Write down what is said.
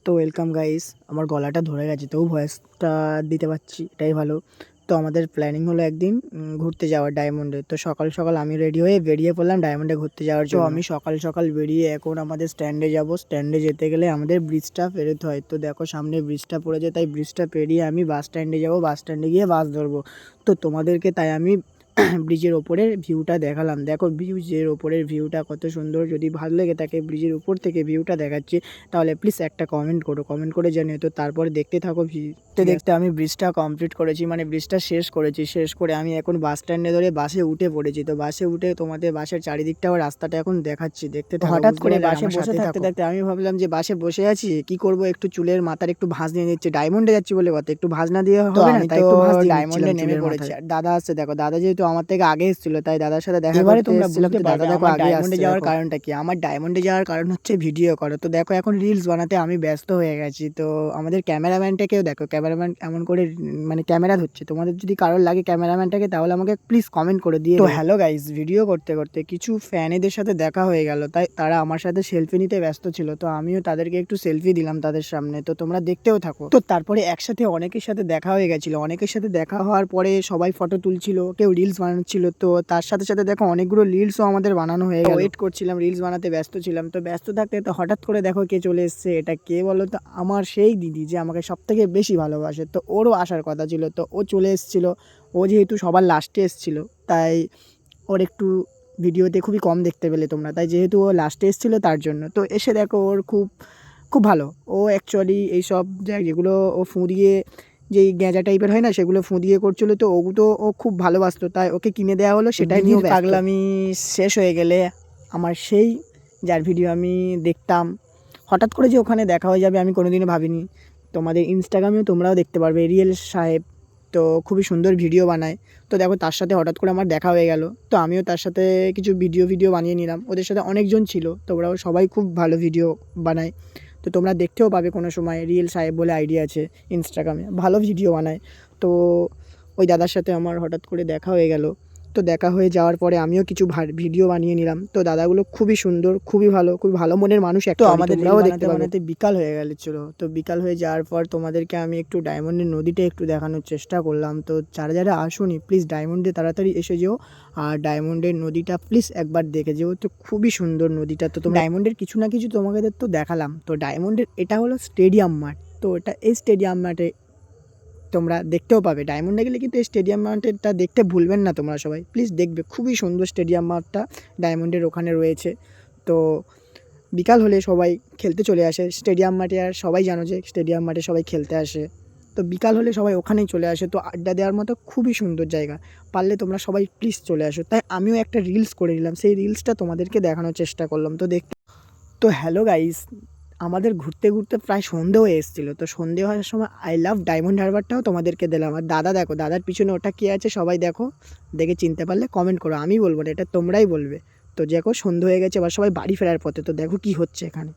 তো welcome guys. আমার গলাটা ধরে গেছে, তবু ভয়েসটা দিতে পারছি, এটাই ভালো। তো আমাদের প্ল্যানিং হলো একদিন ঘুরতে যাওয়ার ডায়মন্ডে। তো সকাল সকাল আমি রেডি হয়ে বেরিয়ে পড়লাম ডায়মন্ডে ঘুরতে যাওয়ার জন্য। তো আমি সকাল সকাল বেরিয়ে এখন আমাদের স্ট্যান্ডে যাব। স্ট্যান্ডে যেতে গেলে আমাদের ব্রিজটা পেরোতে হয়। তো দেখো সামনে ব্রিজটা পড়েছে, তাই ব্রিজটা পেরিয়ে আমি বাস স্ট্যান্ডে যাব। বাস স্ট্যান্ডে গিয়ে বাস ধরবো। তো তোমাদেরকে তাই আমি ব্রিজের ওপরের ভিউটা দেখালাম। দেখো ব্রিজের ওপরের ভিউটা কত সুন্দর। যদি ভালো লেগে থাকে ব্রিজের উপর থেকে ভিউটা দেখাচ্ছি, তাহলে প্লিজ একটা কমেন্ট করো, কমেন্ট করে জানিও। তো তারপরে দেখতে থাকো। দেখতে দেখতে আমি ব্রিজটা কমপ্লিট করেছি, মানে ব্রিজটা শেষ করেছি। শেষ করে আমি এখন বাস স্ট্যান্ডে ধরে বাসে উঠে পড়েছি। তো বাসে উঠে তোমাদের বাসের চারিদিকটাও রাস্তাটা এখন দেখাচ্ছি, দেখতে থাকো। হঠাৎ করে বাসে বসে থাকতে থাকতে আমি ভাবলাম যে বাসে বসে আছি, কি করব, একটু চুলের মাথার একটু ভাঁজ নিয়ে নিচ্ছে। ডায়মন্ডে যাচ্ছি বলে কথা, একটু ভাঁজ না দিয়ে হবে না, তাই একটু ভাঁজ দিয়ে ডায়মন্ডে নেমে পড়েছি। আর দাদা আসছে, দেখো দাদা যেহেতু আমার থেকে আগে এসেছিল, তাই দাদার সাথে দেখা করতে তোমরা বুঝতে পারবে দাদা দেখো আগে ডায়মন্ডে যাওয়ার কারণটা কি। আমার ডায়মন্ডে যাওয়ার কারণ হচ্ছে ভিডিও করো। তো দেখো এখন রিলস বানাতে আমি ব্যস্ত হয়ে গেছি। তো আমাদের ক্যামেরাম্যানটাকেও দেখো, ক্যামেরাম্যান এমন করে মানে ক্যামেরা ধরছে। তোমাদের যদি কারোর লাগে ক্যামেরাম্যানটাকে, তাহলে আমাকে প্লিজ কমেন্ট করে দিয়ে। তো হ্যালো গাইস, ভিডিও করতে করতে কিছু ফ্যানেদের সাথে দেখা হয়ে গেল, তাই তারা আমার সাথে সেলফি নিতে ব্যস্ত ছিল। তো আমিও তাদেরকে একটু সেলফি দিলাম তাদের সামনে। তো তোমরা দেখতেও থাকো। তো তারপরে একসাথে অনেকের সাথে দেখা হয়ে গেছিলো। অনেকের সাথে দেখা হওয়ার পরে সবাই ফটো তুলছিল, কেউ রিলস বানাচ্ছিল। তো তার সাথে সাথে দেখো অনেকগুলো রিলসও আমাদের বানানো হয়ে গেল। ওয়েট করছিলাম, রিলস বানাতে ব্যস্ত ছিলাম। তো ব্যস্ত থাকতে তো হঠাৎ করে দেখো কে চলে এসছে। এটা কে বলো তো? আমার সেই দিদি যে আমাকে সব থেকে বেশি ভালোবাসে। তো ওরও আসার কথা ছিল, তো ও চলে এসেছিল। ও যেহেতু সবার লাস্টে এসেছিল, তাই ওর একটু ভিডিওতে খুবই কম দেখতে পেলে তোমরা। তাই যেহেতু ও লাস্টে এসেছিলো তার জন্য। তো এসে দেখো ওর খুব খুব ভালো। ও অ্যাকচুয়ালি এইসব যেগুলো ও ফুঁ দিয়ে, যেই গ্যাঁজা টাইপের হয় না, সেগুলো ফুঁ দিয়ে করছিলো। তো তো ও খুব ভালোবাসতো, তাই ওকে কিনে দেওয়া হলো। সেটাই নিয়ে পাগলামি শেষ হয়ে গেলে আমার সেই যার ভিডিও আমি দেখতাম, হঠাৎ করে যে ওখানে দেখা হয়ে যাবে আমি কোনোদিনও ভাবিনি। তোমাদের ইনস্টাগ্রামেও তোমরাও দেখতে পারবে, রিয়েল সাহেব। তো খুবই সুন্দর ভিডিও বানায়। তো দেখো তার সাথে হঠাৎ করে আমার দেখা হয়ে গেল। তো আমিও তার সাথে কিছু ভিডিও বানিয়ে নিলাম। ওদের সাথে অনেকজন ছিল, তো ওরাও সবাই খুব ভালো ভিডিও বানায়। তো তোমরা দেখতেও পাবে কোনো সময়, রিয়েল সাহেব বলে আইডি আছে ইনস্টাগ্রামে, ভালো ভিডিও বানায়। তো ওই দাদার সাথে আমার হঠাৎ করে দেখা হয়ে গেল। তো দেখা হয়ে যাওয়ার পরে আমিও কিছু ভিডিও বানিয়ে নিলাম। তো দাদাগুলো খুবই সুন্দর, খুবই ভালো মনের মানুষ। তো আমাদের দেখতে বানাতে বিকাল হয়ে গেছিল। তো বিকাল হয়ে যাওয়ার পর তোমাদেরকে আমি একটু ডায়মন্ডের নদীটা একটু দেখানোর চেষ্টা করলাম। তো যারা যারা আসোনি প্লিজ ডায়মন্ডে তাড়াতাড়ি এসে যেও। আর ডায়মন্ডের নদীটা প্লিজ একবার দেখে যেও। তো খুবই সুন্দর নদীটা। তো ডায়মন্ডের কিছু না কিছু তোমাদের তো দেখালাম। তো ডায়মন্ডের এটা হলো স্টেডিয়াম মাঠ। তো এটা এই স্টেডিয়াম মাঠে তোমরা দেখতেও পাবে। ডায়মন্ডে গেলে কিন্তু এই স্টেডিয়াম মাঠটা দেখতে ভুলবেন না তোমরা সবাই, প্লিজ দেখবে। খুবই সুন্দর স্টেডিয়াম মাঠটা ডায়মন্ডের ওখানে রয়েছে। তো বিকাল হলে সবাই খেলতে চলে আসে স্টেডিয়াম মাঠে। আর সবাই জানো যে স্টেডিয়াম মাঠে সবাই খেলতে আসে। তো বিকাল হলে সবাই ওখানেই চলে আসে। তো আড্ডা দেওয়ার মতো খুবই সুন্দর জায়গা। পারলে তোমরা সবাই প্লিজ চলে আসো। তাই আমিও একটা রিলস করে নিলাম, সেই রিলসটা তোমাদেরকে দেখানোর চেষ্টা করলাম। তো দেখতে তো হ্যালো গাইস, আমাদের ঘুরতে ঘুরতে প্রায় সন্ধে হয়ে এসেছিলো। তো সন্ধে হওয়ার সময় আই লাভ ডায়মন্ড হারবারটাও তোমাদেরকে দিলাম। আর দাদা দেখো, দাদার পিছনে ওটা কী আছে সবাই দেখো, দেখে চিনতে পারলে কমেন্ট করো। আমি বলবো না, এটা তোমরাই বলবে। তো দেখো সন্ধে হয়ে গেছে, এবার সবাই বাড়ি ফেরার পথে। তো দেখো কি হচ্ছে এখানে।